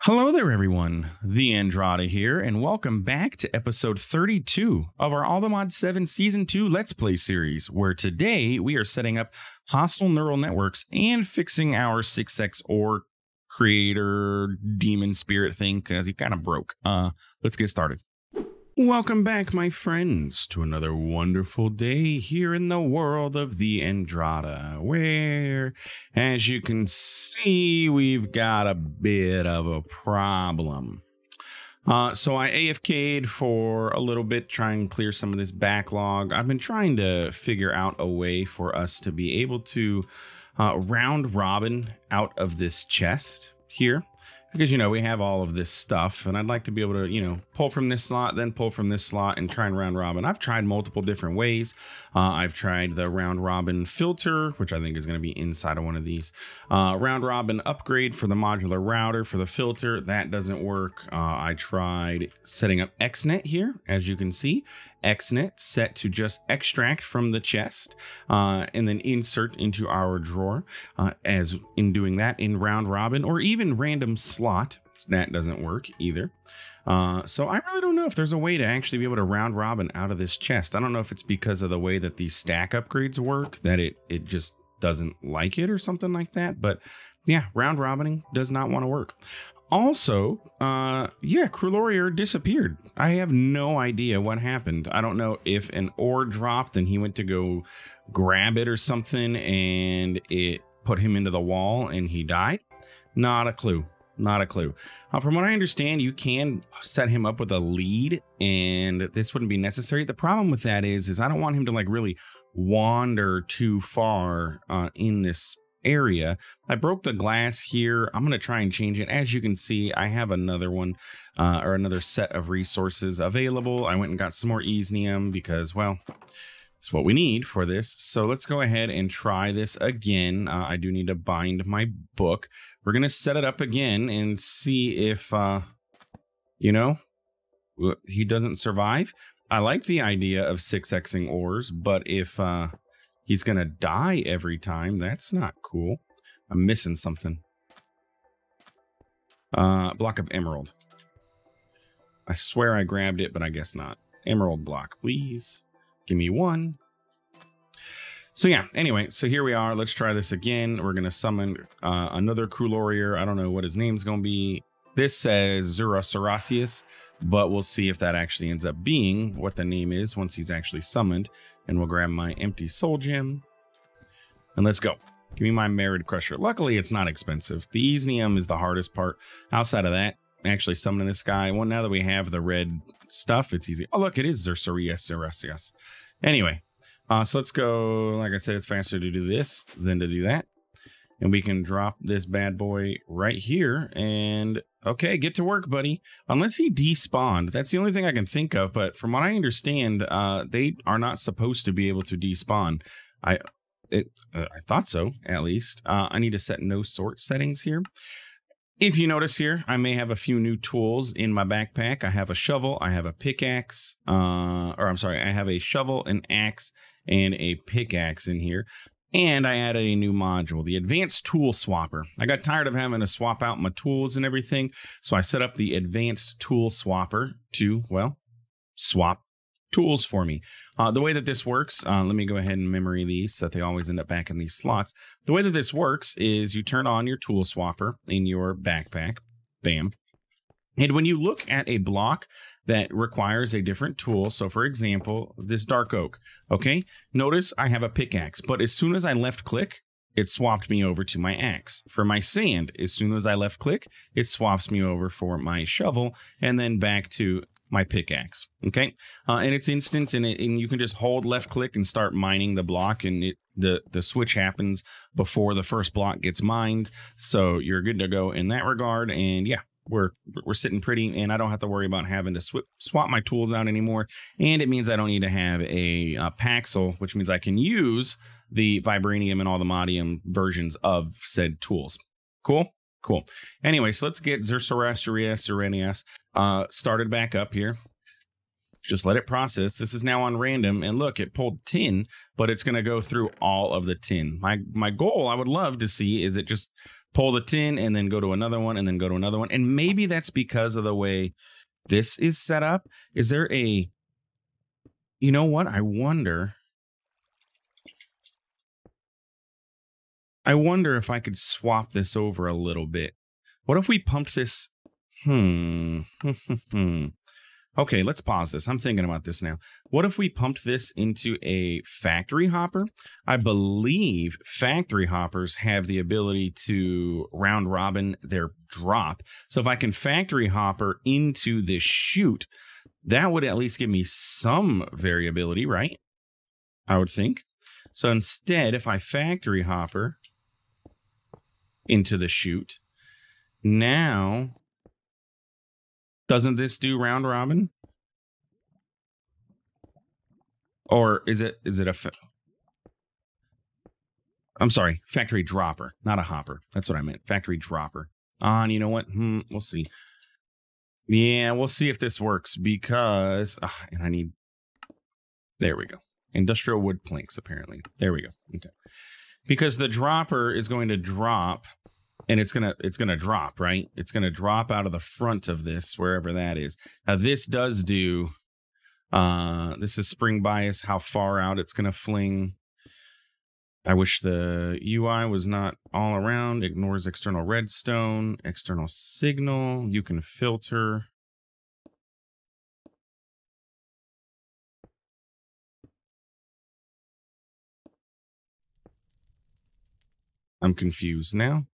Hello there, everyone. TheAndrata here, and welcome back to episode 32 of our All the Mod 7 Season 2 Let's Play series, where today we are setting up hostile neural networks and fixing our 6x or creator demon spirit thing, because he kind of broke. Let's get started. Welcome back, my friends, to another wonderful day here in the world of TheAndrata, where, as you can see, we've got a bit of a problem. So I AFK'd for a little bit, trying to clear some of this backlog. I've been trying to figure out a way for us to be able to round robin out of this chest here. Because, you know, we have all of this stuff, and I'd like to be able to, you know, pull from this slot, then pull from this slot, and try and round robin. I've tried multiple different ways. I've tried the round robin filter, which I think is going to be inside of one of these. Round robin upgrade for the modular router for the filter. That doesn't work. I tried setting up XNet here, as you can see. XNet set to just extract from the chest and then insert into our drawer. As in doing that in round robin or even random slot, that doesn't work either. So I really don't know if there's a way to actually be able to round robin out of this chest. I don't know if it's because of the way that these stack upgrades work, that it just doesn't like it or something like that. But yeah, round robining does not want to work. Also, yeah, Crulorier disappeared. I have no idea what happened. I don't know if an ore dropped and he went to go grab it or something and it put him into the wall and he died. Not a clue. Not a clue. From what I understand, you can set him up with a lead and this wouldn't be necessary. The problem with that is I don't want him to like really wander too far in this area. I broke the glass here. I'm going to try and change it. As you can see, I have another one or another set of resources available. I went and got some more Easnium because, well, it's what we need for this. So let's go ahead and try this again. I do need to bind my book. We're going to set it up again and see if, you know, he doesn't survive. I like the idea of 6xing ores, but if he's going to die every time, that's not cool. I'm missing something. Block of emerald. I swear I grabbed it, but I guess not. Emerald block, please. Give me one. So yeah, anyway, so here we are. Let's try this again. We're going to summon another Crulorier. I don't know what his name's going to be. This says Zurasorasius, but we'll see if that actually ends up being what the name is once he's actually summoned. And we'll grab my empty soul gem. And let's go. Give me my Merid Crusher. Luckily, it's not expensive. The Easnium is the hardest part. Outside of that, actually summoning this guy. Well, now that we have the red stuff, it's easy. Oh, look, it is Zurasorasius. Anyway, so let's go. Like I said, it's faster to do this than to do that. And we can drop this bad boy right here. And okay, get to work, buddy. Unless he despawned. That's the only thing I can think of. But from what I understand, they are not supposed to be able to despawn. I thought so, at least. I need to set no sort settings here. If you notice here, I may have a few new tools in my backpack. I have a shovel. I have a pickaxe. Or I'm sorry, I have a shovel, an axe, and a pickaxe in here. And I added a new module, the Advanced Tool Swapper. I got tired of having to swap out my tools and everything, so I set up the Advanced Tool Swapper to, well, swap tools for me. The way that this works, let me go ahead and memory these so that they always end up back in these slots. The way that this works is you turn on your tool swapper in your backpack. Bam. And when you look at a block that requires a different tool, so for example, this dark oak, okay? Notice I have a pickaxe, but as soon as I left click, it swapped me over to my axe. For my sand, as soon as I left click, it swaps me over for my shovel and then back to my pickaxe, okay? And it's instant, and you can just hold left click and start mining the block, and the switch happens before the first block gets mined, so you're good to go in that regard. And yeah, we're sitting pretty, and I don't have to worry about having to swap my tools out anymore. And it means I don't need to have a Paxel, which means I can use the Vibranium and all the Modium versions of said tools. Cool? Cool. Anyway, so let's get Zurasorasius started back up here. Just let it process. This is now on random, and look, it pulled tin, but it's going to go through all of the tin. My goal, I would love to see, is it just pull the tin and then go to another one and then go to another one. And maybe that's because of the way this is set up. Is there a, you know what? I wonder if I could swap this over a little bit. What if we pumped this? Okay, let's pause this. I'm thinking about this now. What if we pumped this into a factory hopper? I believe factory hoppers have the ability to round robin their drop. So if I can factory hopper into this chute, that would at least give me some variability, right? I would think. So instead, if I factory hopper into the chute, now, doesn't this do round robin? Or is it I'm sorry, factory dropper, not a hopper. That's what I meant. Factory dropper. And you know what? We'll see. Yeah, we'll see if this works because and I need, there we go. Industrial wood planks, apparently. There we go. Okay. Because the dropper is going to drop, and it's gonna drop, right? It's gonna drop out of the front of this, wherever that is. Now this does do this is spring bias, how far out it's gonna fling. I wish the UI was not all around. Ignores external redstone, external signal. You can filter. I'm confused now.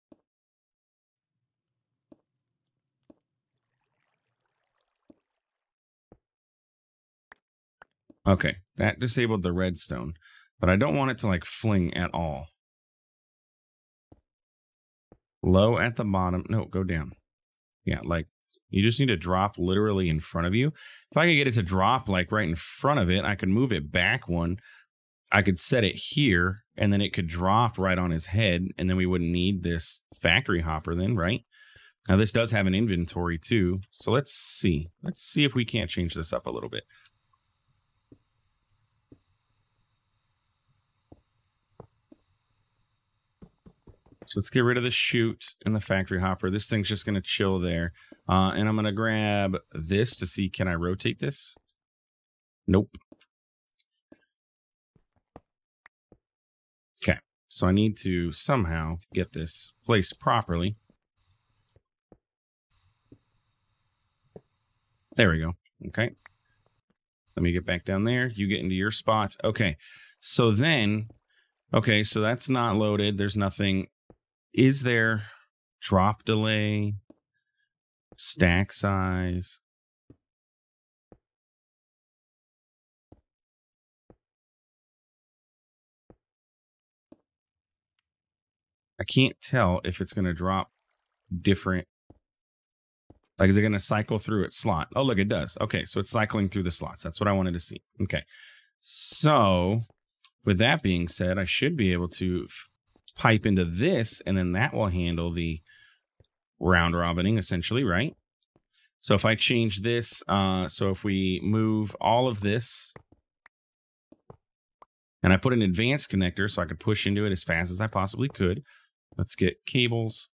Okay, that disabled the redstone, but I don't want it to like fling at all. Low at the bottom. No, go down. Yeah, like you just need to drop literally in front of you. If I could get it to drop like right in front of it, I could move it back one. I could set it here, and then it could drop right on his head, and then we wouldn't need this factory hopper then, right? Now, this does have an inventory too, so let's see. Let's see if we can't change this up a little bit. So let's get rid of the chute and the factory hopper. This thing's just going to chill there. And I'm going to grab this to see, can I rotate this? Nope. Okay, so I need to somehow get this placed properly. There we go. Okay. Let me get back down there. You get into your spot. Okay. So then, okay, so that's not loaded. There's nothing. Is there drop delay, stack size? I can't tell if it's going to drop different. Like, is it going to cycle through its slot? Oh, look, it does. Okay, so it's cycling through the slots. That's what I wanted to see. Okay. So, with that being said, I should be able to pipe into this, and then that will handle the round robining, essentially, right? So if I change this, so if we move all of this, and I put an advanced connector so I could push into it as fast as I possibly could. Let's get cables.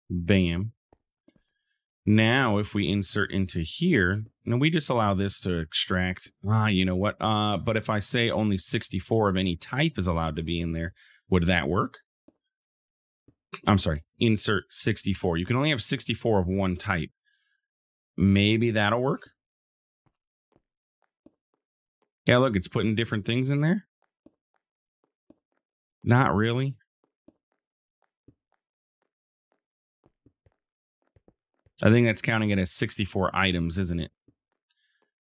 Bam. Now, if we insert into here, and we just allow this to extract, you know what? But if I say only 64 of any type is allowed to be in there, would that work? I'm sorry, insert 64. You can only have 64 of one type. Maybe that'll work. Yeah, look, it's putting different things in there. Not really. I think that's counting it as 64 items, isn't it?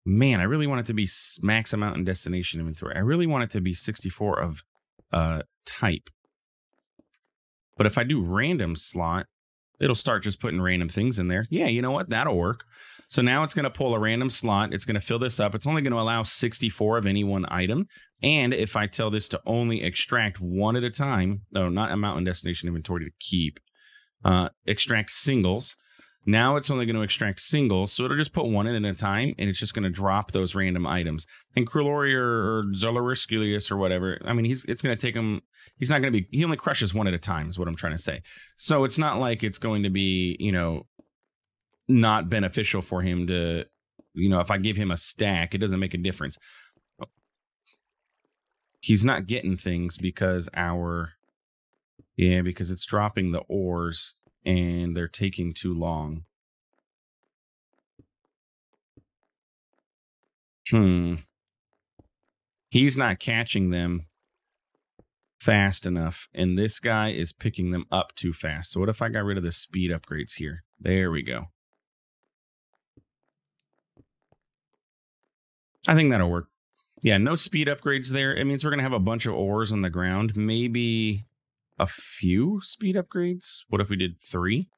Man, I really want it to be max amount and destination inventory. I really want it to be 64 of type. But if I do random slot, it'll start just putting random things in there. Yeah, you know what? That'll work. So now it's going to pull a random slot. It's going to fill this up. It's only going to allow 64 of any one item. And if I tell this to only extract one at a time, no, not amount and destination inventory to keep, extract singles. Now it's only going to extract singles, so it'll just put one in at a time, and it's just going to drop those random items. And Krulori or Zolarisculius or whatever, I mean, it's going to take him. He's not going to be. He only crushes one at a time, is what I'm trying to say. So it's not like it's going to be, not beneficial for him to, if I give him a stack, it doesn't make a difference. He's not getting things because because it's dropping the ores and they're taking too long. He's not catching them fast enough, and this guy is picking them up too fast. So what if I got rid of the speed upgrades here? There we go. I think that'll work. Yeah, no speed upgrades there. It means we're going to have a bunch of ores on the ground. Maybe a few speed upgrades. What if we did 3?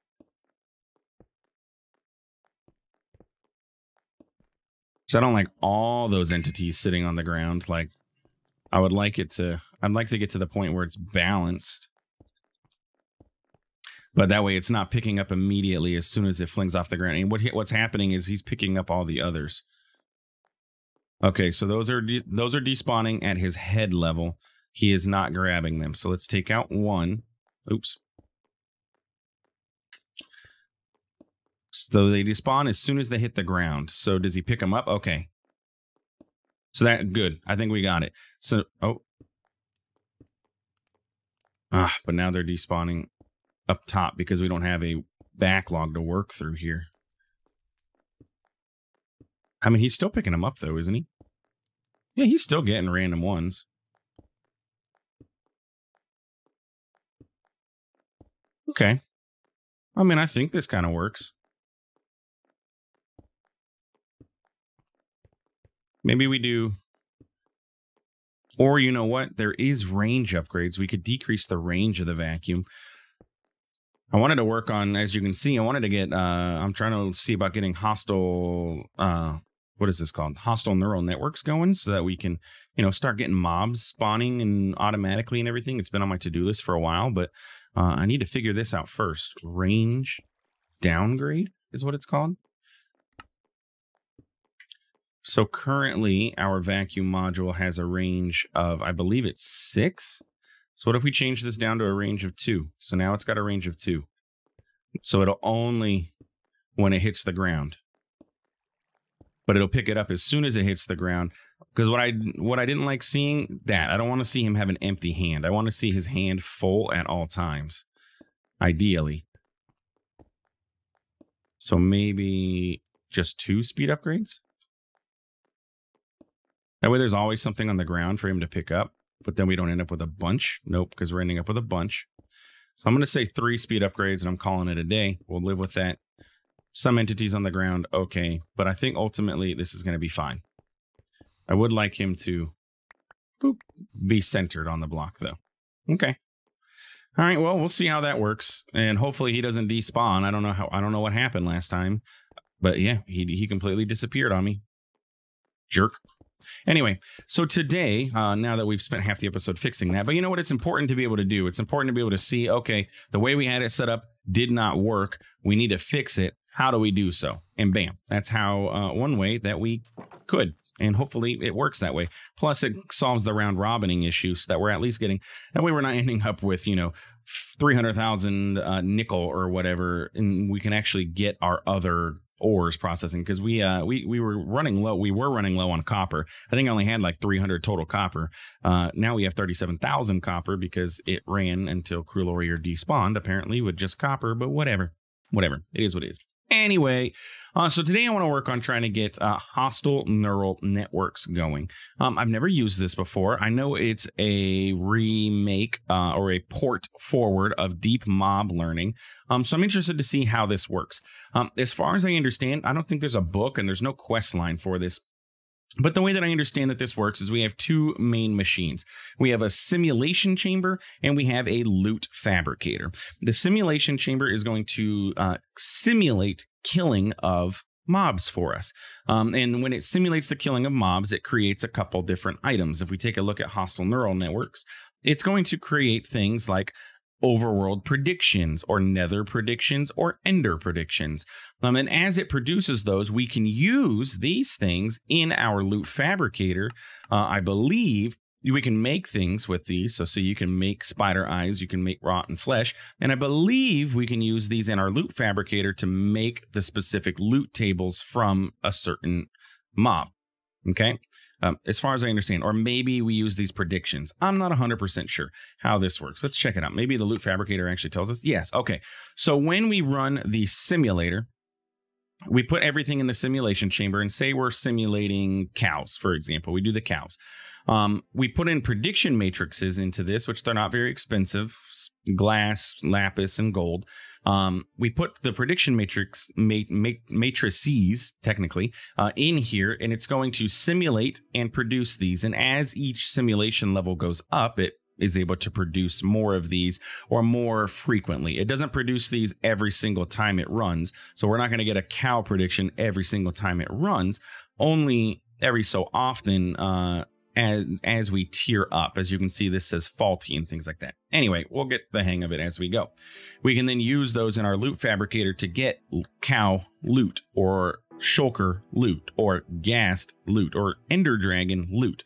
So I don't like all those entities sitting on the ground. Like, I'd like to get to the point where it's balanced. But that way it's not picking up immediately as soon as it flings off the ground. And what's happening is he's picking up all the others. Okay, so those are despawning at his head level. He is not grabbing them. So let's take out 1. Oops. So they despawn as soon as they hit the ground. So does he pick them up? Okay. So that good. I think we got it. So but now they're despawning up top because we don't have a backlog to work through here. I mean, he's still picking them up though, isn't he? Yeah, he's still getting random ones. Okay. I mean, I think this kind of works. Maybe we do. Or you know what? There is range upgrades. We could decrease the range of the vacuum. I wanted to work on, as you can see, I wanted to get, I'm trying to see about getting hostile, what is this called? Hostile neural networks going so that we can, start getting mobs spawning and automatically and everything. It's been on my to-do list for a while, but I need to figure this out first. Range downgrade is what it's called. So currently our vacuum module has a range of, I believe it's 6. So what if we change this down to a range of 2? So now it's got a range of 2. So it'll only when it hits the ground. But it'll pick it up as soon as it hits the ground. Because what I didn't like seeing that, I don't want to see him have an empty hand. I want to see his hand full at all times. Ideally. So maybe just 2 speed upgrades? That way there's always something on the ground for him to pick up. But then we don't end up with a bunch. Nope, because we're ending up with a bunch. So I'm going to say 3 speed upgrades, and I'm calling it a day. We'll live with that. Some entities on the ground, okay. But I think ultimately this is going to be fine. I would like him to be centered on the block, though. Okay. All right, well, we'll see how that works. And hopefully he doesn't despawn. I don't know what happened last time. But yeah, he completely disappeared on me. Jerk. Anyway, so today, now that we've spent half the episode fixing that, but you know what it's important to be able to do? It's important to be able to see, okay, the way we had it set up did not work. We need to fix it. How do we do so? And bam, that's how one way that we could. And hopefully it works that way. Plus, it solves the round robining issue so that we're at least getting, that way we're not ending up with, 300,000 nickel or whatever, and we can actually get our other ores processing, because we were running low. We were running low on copper. I think I only had like 300 total copper. Now we have 37,000 copper because it ran until Krulori despawned, apparently, with just copper, but whatever. It is what it is. Anyway, so today I want to work on trying to get hostile neural networks going. I've never used this before. I know it's a remake or a port forward of deep mob learning. So I'm interested to see how this works. As far as I understand, I don't think there's a book and there's no quest line for this. But the way that I understand that this works is we have 2 main machines. We have a simulation chamber and we have a loot fabricator. The simulation chamber is going to simulate killing of mobs for us. And when it simulates the killing of mobs, it creates a couple different items. If we take a look at hostile neural networks, it's going to create things like overworld predictions or nether predictions or ender predictions. And as it produces those, we can use these things in our loot fabricator. I believe we can make things with these. So you can make spider eyes, you can make rotten flesh. And I believe we can use these in our loot fabricator to make the specific loot tables from a certain mob. Okay. As far as I understand, or maybe we use these predictions. I'm not 100% sure how this works. Let's check it out. Maybe the loot fabricator actually tells us. Yes. Okay. So when we run the simulator, we put everything in the simulation chamber and say we're simulating cows, for example. We do the cows. We put in prediction matrices into this, which they're not very expensive, glass, lapis, and gold. We put the prediction matrices, technically, in here, and it's going to simulate and produce these. And as each simulation level goes up, it is able to produce more of these or more frequently. It doesn't produce these every single time it runs. So we're not going to get a cow prediction every single time it runs, only every so often, as we tier up. As you can see, this says faulty and things like that. Anyway, we'll get the hang of it as we go. We can then use those in our loot fabricator to get cow loot or shulker loot or ghast loot or ender dragon loot.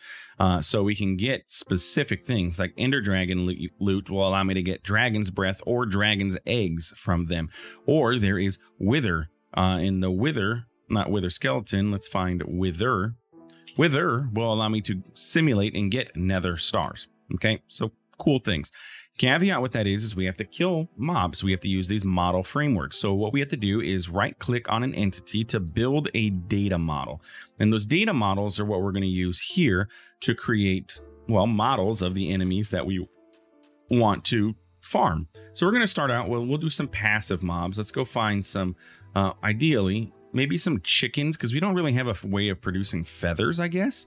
So we can get specific things like ender dragon loot will allow me to get dragon's breath or dragon's eggs from them. Or there is wither in the wither, not wither skeleton. Let's find wither. Wither will allow me to simulate and get nether stars. Okay, so cool things. Caveat with that is we have to kill mobs. We have to use these model frameworks. So what we have to do is right click on an entity to build a data model. And those data models are what we're going to use here to create, well, models of the enemies that we want to farm. So we're going to start out, we'll do some passive mobs. Let's go find some, ideally, maybe some chickens, because we don't really have a way of producing feathers, I guess.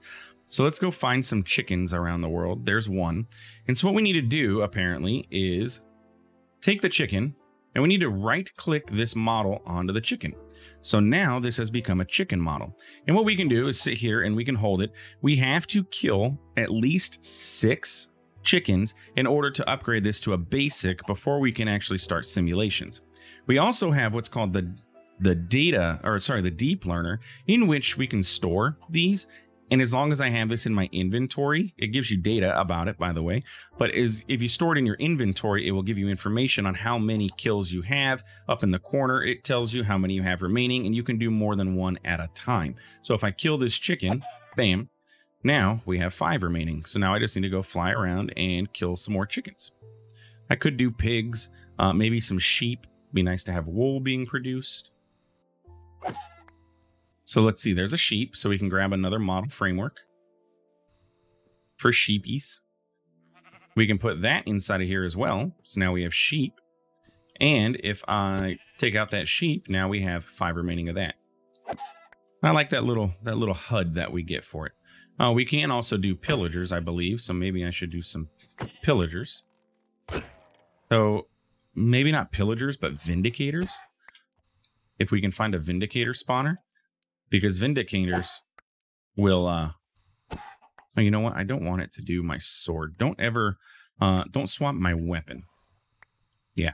So let's go find some chickens around the world. There's one. And so what we need to do, apparently, is take the chicken, and we need to right-click this model onto the chicken. So now this has become a chicken model. And what we can do is sit here and we can hold it. We have to kill at least 6 chickens in order to upgrade this to a basic before we can actually start simulations. We also have what's called the deep learner, in which we can store these. And as long as I have this in my inventory, it gives you data about it, by the way. But if you store it in your inventory, it will give you information on how many kills you have. Up in the corner, it tells you how many you have remaining, and you can do more than one at a time. So if I kill this chicken, bam, now we have 5 remaining. So now I just need to go fly around and kill some more chickens. I could do pigs, maybe some sheep. Be nice to have wool being produced. So let's see, there's a sheep, so we can grab another model framework for sheepies. We can put that inside of here as well. So now we have sheep. And if I take out that sheep, now we have 5 remaining of that. I like that little HUD that we get for it. We can also do pillagers, I believe. So maybe I should do some pillagers. So maybe not pillagers, but vindicators. If we can find a vindicator spawner. Because vindicators will, oh, you know what? I don't want it to do my sword. Don't ever, don't swap my weapon. Yeah.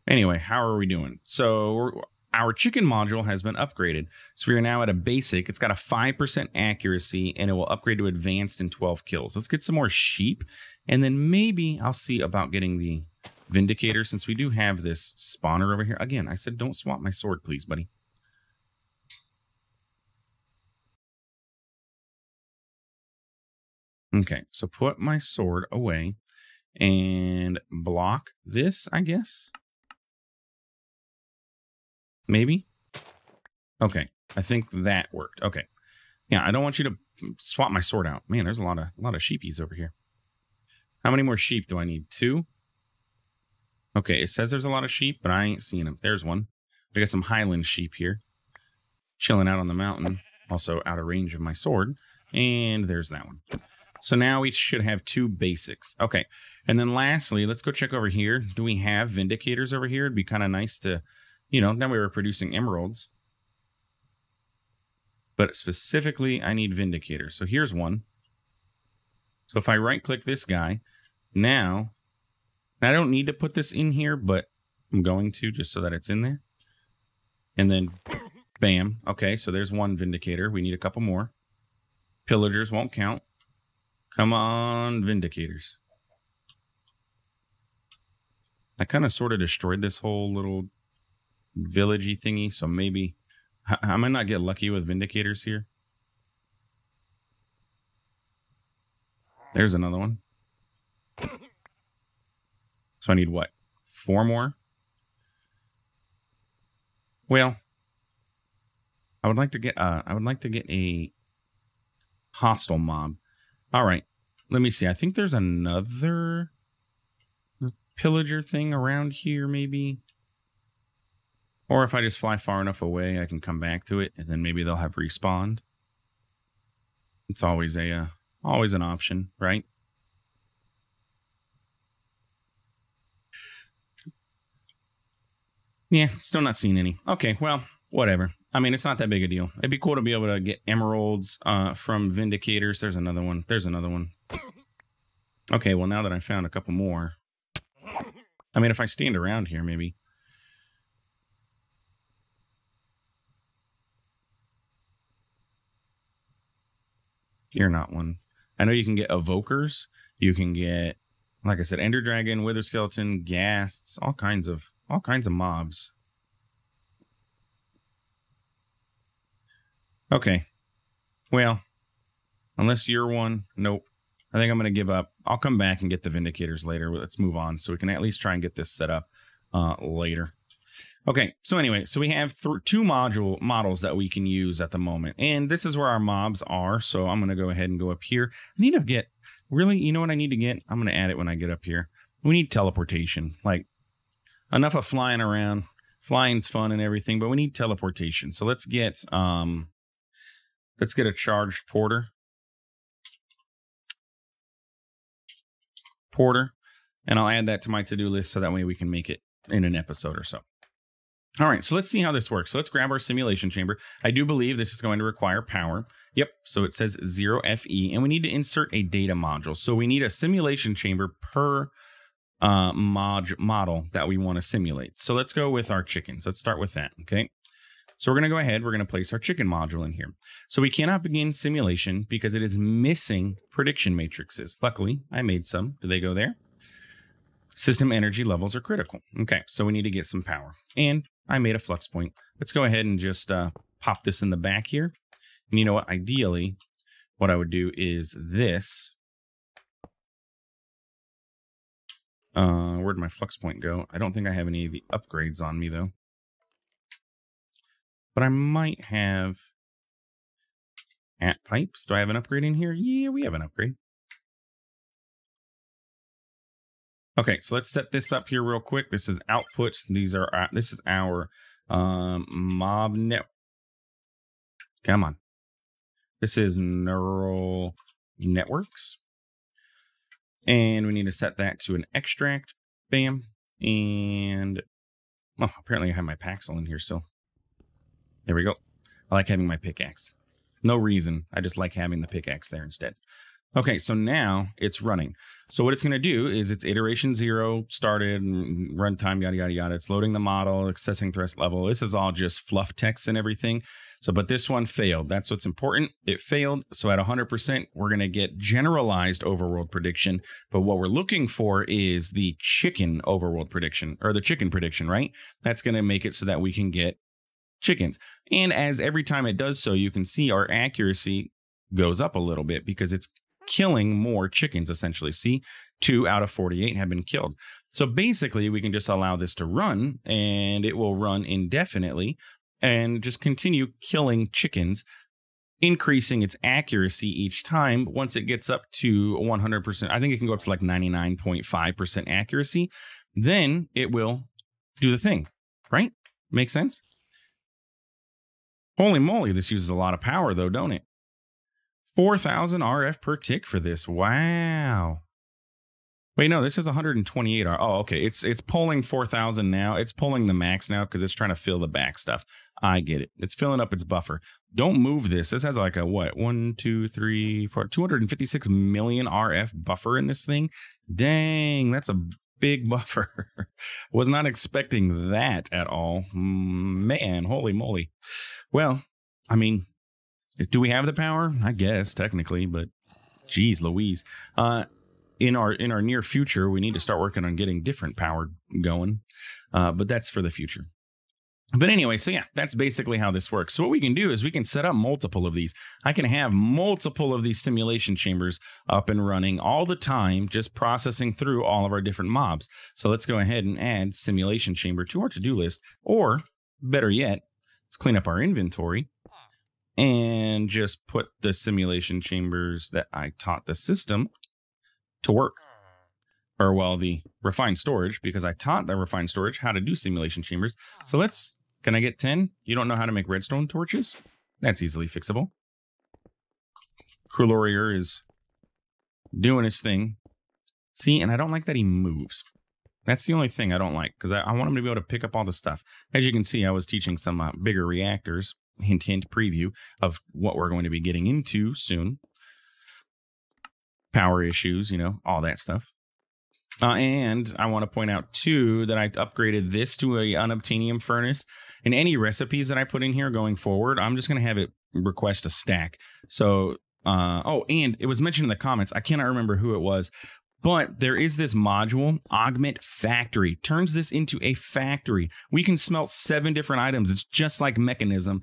Anyway, how are we doing? So our chicken module has been upgraded. So we are now at a basic. It's got a 5% accuracy, and it will upgrade to advanced in 12 kills. Let's get some more sheep, and then maybe I'll see about getting the vindicator, since we do have this spawner over here. Again, I said don't swap my sword, please, buddy. Okay, so put my sword away and block this, I guess. Maybe. Okay, I think that worked. Okay. Yeah, I don't want you to swap my sword out. Man, there's a lot of sheepies over here. How many more sheep do I need? 2? Okay, it says there's a lot of sheep, but I ain't seeing them. There's one. We got some Highland sheep here. Chilling out on the mountain. Also out of range of my sword. And there's that one. So now we should have 2 basics. Okay. And then lastly, let's go check over here. Do we have vindicators over here? It'd be kind of nice to, you know, now we were producing emeralds. But specifically, I need vindicators. So here's one. So if I right-click this guy, now I don't need to put this in here, but I'm going to just so that it's in there. And then, bam. Okay, so there's one Vindicator. We need a couple more. Pillagers won't count. Come on, Vindicators. I kind of sort of destroyed this whole little villagey thingy, so maybe... I might not get lucky with Vindicators here. There's another one. So I need what? 4 more? Well, I would like to get a hostile mob. All right. Let me see. I think there's another pillager thing around here, maybe. Or if I just fly far enough away, I can come back to it, and then maybe they'll have respawned. It's always an option, right? Yeah, still not seeing any. Okay, well, whatever. I mean, it's not that big a deal. It'd be cool to be able to get emeralds from Vindicators. There's another one. There's another one. Okay, well, now that I found a couple more. I mean, if I stand around here, maybe. You're not one. I know you can get evokers. You can get, like I said, Ender Dragon, Wither Skeleton, Ghasts, all kinds of mobs. Okay. Well, unless you're one, nope. I think I'm going to give up. I'll come back and get the Vindicators later. Let's move on so we can at least try and get this set up later. Okay, so anyway, so we have 2 models that we can use at the moment. And this is where our mobs are. So I'm going to go ahead and go up here. I need to get, really, you know what I need to get? I'm going to add it when I get up here. We need teleportation. Like, enough of flying around. Flying's fun and everything, but we need teleportation. So let's get a charged porter. And I'll add that to my to-do list so that way we can make it in an episode or so. All right, so let's see how this works. So let's grab our simulation chamber. I do believe this is going to require power. Yep, so it says 0 FE, and we need to insert a data module. So we need a simulation chamber per model that we want to simulate. So let's go with our chickens. Let's start with that, okay? So we're going to go ahead. We're going to place our chicken module in here. So we cannot begin simulation because it is missing prediction matrices. Luckily, I made some. Do they go there? System energy levels are critical. Okay, so we need to get some power. And I made a flux point. Let's go ahead and just pop this in the back here. And you know what? Ideally, what I would do is this. Where'd my flux point go? I don't think I have any of the upgrades on me, though. But I might have at pipes. Do I have an upgrade in here? Yeah, we have an upgrade. Okay, so let's set this up here real quick. This is output. This is our mob net. Come on. This is neural networks. And we need to set that to an extract. Bam. And oh, apparently I have my Paxel in here still. There we go. I like having my pickaxe. No reason. I just like having the pickaxe there instead. Okay, so now it's running. So what it's going to do is it's iteration 0 started, runtime, yada, yada, yada. It's loading the model, accessing threat level. This is all just fluff text and everything. So, but this one failed. That's what's important. It failed. So at 100%, we're going to get generalized overworld prediction. But what we're looking for is the chicken overworld prediction, or the chicken prediction, right? That's going to make it so that we can get chickens. And as every time it does so, you can see our accuracy goes up a little bit because it's killing more chickens, essentially. See, 2 out of 48 have been killed. So basically, we can just allow this to run, and it will run indefinitely and just continue killing chickens, increasing its accuracy each time. Once it gets up to 100%, I think it can go up to like 99.5% accuracy, then it will do the thing, right? Makes sense? Holy moly, this uses a lot of power, though, don't it? 4,000 RF per tick for this. Wow. Wait, no, this is 128 R. Oh, okay. It's pulling 4,000 now. It's pulling the max now because it's trying to fill the back stuff. I get it. It's filling up its buffer. Don't move this. This has like a what? 1, 2, 3, 4, 256 million RF buffer in this thing. Dang, that's a big buffer. Was not expecting that at all. Man, holy moly. Well, I mean, do we have the power? I guess technically, but geez Louise. In our near future, we need to start working on getting different power going. But that's for the future. But anyway, so yeah, that's basically how this works. So what we can do is we can set up multiple of these. I can have multiple of these simulation chambers up and running all the time, just processing through all of our different mobs. So let's go ahead and add simulation chamber to our to-do list. Or better yet, let's clean up our inventory and just put the simulation chambers that I taught the system to work. Or well, the refined storage, because I taught the refined storage how to do simulation chambers. So can I get 10? You don't know how to make redstone torches? That's easily fixable. Crulorier is doing his thing. See, and I don't like that he moves. That's the only thing I don't like, because I want him to be able to pick up all the stuff. As you can see, I was teaching some bigger reactors, hint, hint, preview of what we're going to be getting into soon. Power issues, you know, all that stuff. And I want to point out, too, that I upgraded this to a unobtainium furnace. And any recipes that I put in here going forward, I'm just going to have it request a stack. So, oh, and it was mentioned in the comments. I cannot remember who it was. But there is this module, Augment Factory. Turns this into a factory. We can smelt 7 different items. It's just like Mechanism.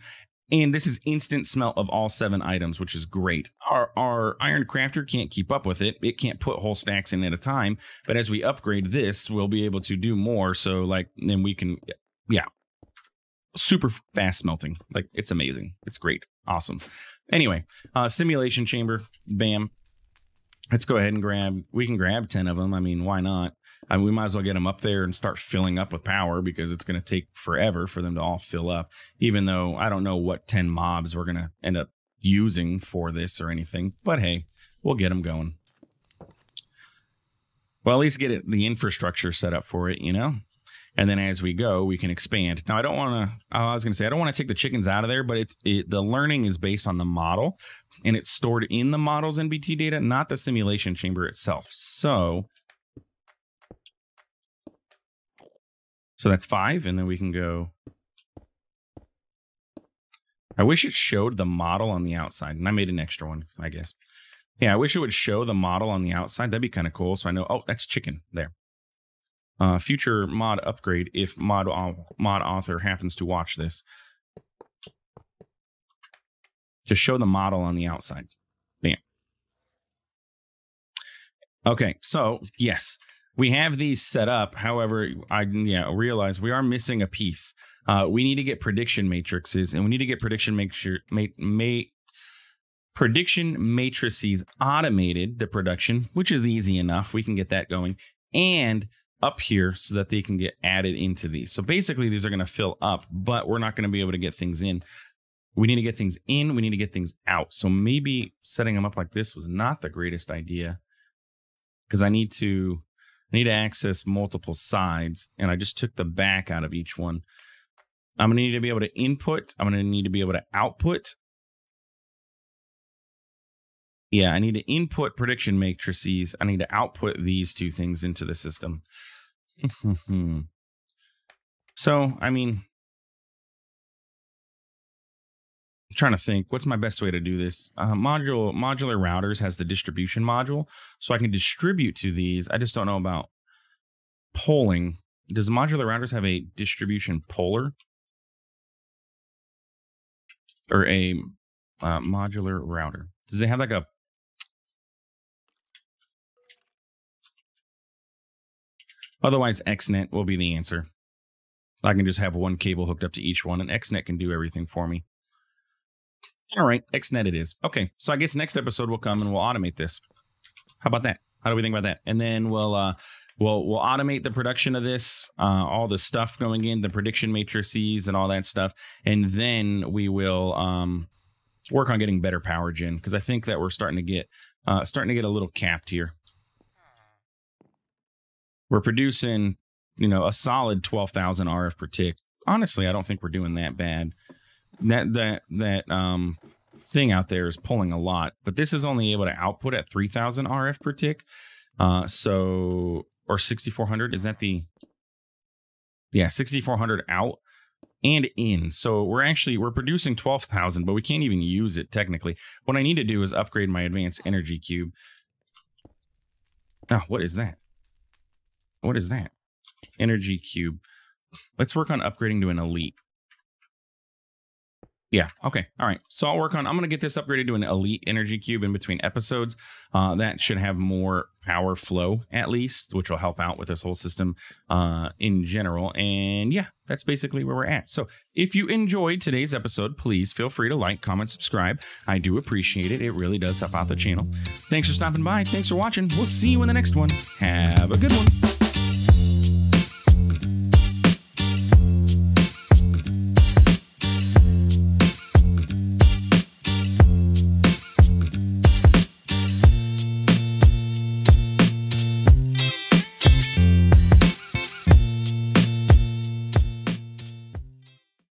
And this is instant smelt of all 7 items, which is great. Our iron crafter can't keep up with it. It can't put whole stacks in at a time. But as we upgrade this, we'll be able to do more. So like, then we can, yeah, super fast smelting. Like, it's amazing. It's great. Awesome. Anyway, simulation chamber, bam. Let's go ahead and we can grab 10 of them. I mean, why not? I mean, we might as well get them up there and start filling up with power, because it's going to take forever for them to all fill up, even though I don't know what 10 mobs we're going to end up using for this or anything. But hey, we'll get them going. Well, at least get the infrastructure set up for it, you know? And then as we go, we can expand. Now, I don't want to, I was going to say, I don't want to take the chickens out of there, but the learning is based on the model, and it's stored in the model's NBT data, not the simulation chamber itself. So that's 5, and then we can go. I wish it showed the model on the outside, and I made an extra one, I guess. Yeah, I wish it would show the model on the outside. That'd be kind of cool. So I know, oh, that's chicken there. Future mod upgrade if mod author happens to watch this. Just show the model on the outside. Bam. Okay, so yes, we have these set up. However, I realize we are missing a piece. We need to get prediction matrices, and we need to get prediction matrices automated, the production, which is easy enough. We can get that going. And up here so that they can get added into these. So basically these are going to fill up, but we're not going to be able to get things in. We need to get things in. We need to get things out. So maybe setting them up like this was not the greatest idea, because I need to access multiple sides, and I just took the back out of each one. I'm going to need to be able to input. I'm going to need to be able to output. Yeah, I need to input prediction matrices. I need to output these 2 things into the system. So, I mean, I'm trying to think, what's my best way to do this? Modular routers has the distribution module, so I can distribute to these. I just don't know about polling. Does modular routers have a distribution poller? Or a modular router? Does it have like a... Otherwise, XNet will be the answer. I can just have one cable hooked up to each one, and XNet can do everything for me. All right, XNet it is. Okay, so I guess next episode will come and we'll automate this. How about that? How do we think about that? And then we'll automate the production of this, all the stuff going in, the prediction matrices and all that stuff, and then we will work on getting better power gen, because I think that we're starting to get a little capped here. We're producing, you know, a solid 12,000 RF per tick. Honestly, I don't think we're doing that bad. That thing out there is pulling a lot, but this is only able to output at 3,000 RF per tick. Or or 6,400. Is that the, yeah, 6,400 out and in. So we're producing 12,000, but we can't even use it technically. What I need to do is upgrade my advanced energy cube. Oh, what is that? What is that? Energy cube. Let's work on upgrading to an elite. Yeah, okay. All right. So I'm going to get this upgraded to an elite energy cube in between episodes. That should have more power flow at least, which will help out with this whole system in general. And yeah, that's basically where we're at. So if you enjoyed today's episode, please feel free to like, comment, subscribe. I do appreciate it. It really does help out the channel. Thanks for stopping by. Thanks for watching. We'll see you in the next one. Have a good one.